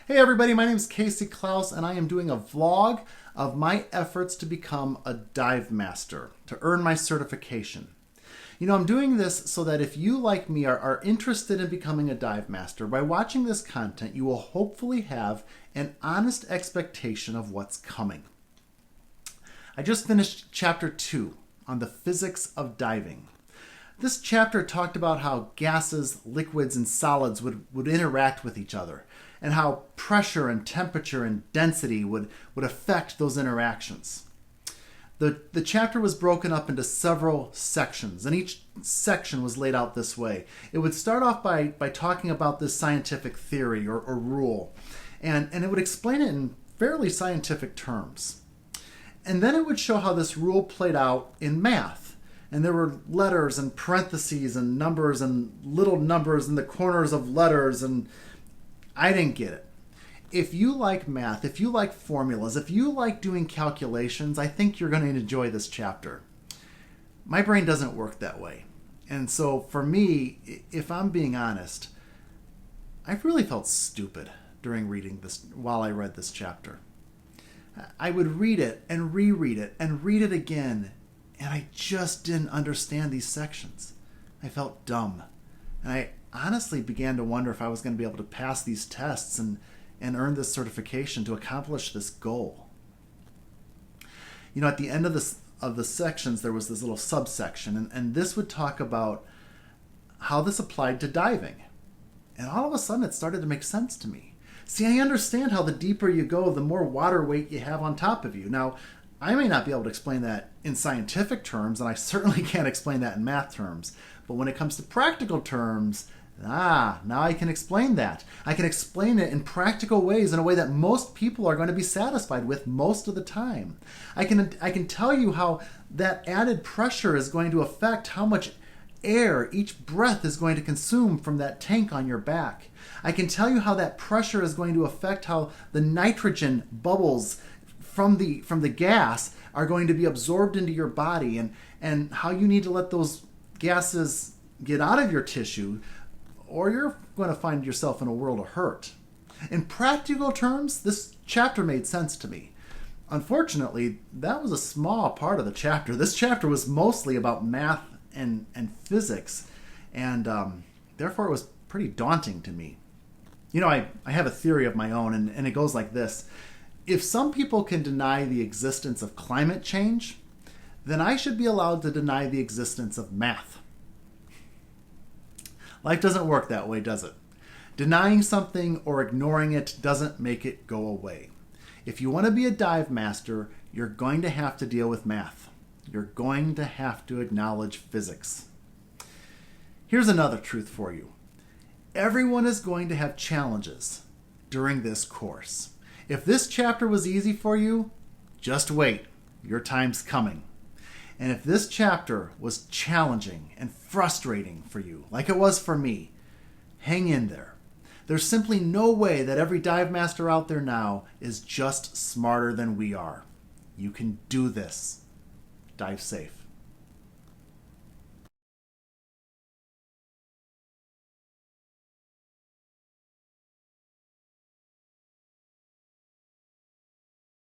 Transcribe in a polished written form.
Hey everybody, my name is Casey Klaus and I am doing a vlog of my efforts to become a dive master, to earn my certification. You know, I'm doing this so that if you, like me, are interested in becoming a dive master, by watching this content, you will hopefully have an honest expectation of what's coming. I just finished chapter 2 on the physics of diving. This chapter talked about how gases, liquids, and solids would interact with each other, and how pressure and temperature and density would affect those interactions. The chapter was broken up into several sections, and each section was laid out this way. It would start off by talking about this scientific theory or rule, and it would explain it in fairly scientific terms. And then it would show how this rule played out in math. And there were letters and parentheses and numbers and little numbers in the corners of letters, and I didn't get it. If you like math, if you like formulas, if you like doing calculations, I think you're going to enjoy this chapter. My brain doesn't work that way. And so for me, if I'm being honest, I really felt stupid during reading this, while I read this chapter. I would read it and reread it and read it again, and I just didn't understand these sections. I felt dumb. And I honestly began to wonder if I was going to be able to pass these tests and earn this certification to accomplish this goal. You know, at the end of the sections, there was this little subsection, and this would talk about how this applied to diving. And all of a sudden, it started to make sense to me. See, I understand how the deeper you go, the more water weight you have on top of you. Now, I may not be able to explain that in scientific terms, and I certainly can't explain that in math terms. But when it comes to practical terms, now I can explain that. I can explain it in practical ways, in a way that most people are going to be satisfied with most of the time. I can tell you how that added pressure is going to affect how much air each breath is going to consume from that tank on your back. I can tell you how that pressure is going to affect how the nitrogen bubbles from the gas are going to be absorbed into your body, and how you need to let those gases get out of your tissue, or you're going to find yourself in a world of hurt. In practical terms, this chapter made sense to me. Unfortunately, that was a small part of the chapter. This chapter was mostly about math and physics, and therefore it was pretty daunting to me. You know, I have a theory of my own, and it goes like this. If some people can deny the existence of climate change, then I should be allowed to deny the existence of math. Life doesn't work that way, does it? Denying something or ignoring it doesn't make it go away. If you want to be a dive master, you're going to have to deal with math. You're going to have to acknowledge physics. Here's another truth for you. Everyone is going to have challenges during this course. If this chapter was easy for you, just wait. Your time's coming. And if this chapter was challenging and frustrating for you, like it was for me, hang in there. There's simply no way that every dive master out there now is just smarter than we are. You can do this. Dive safe.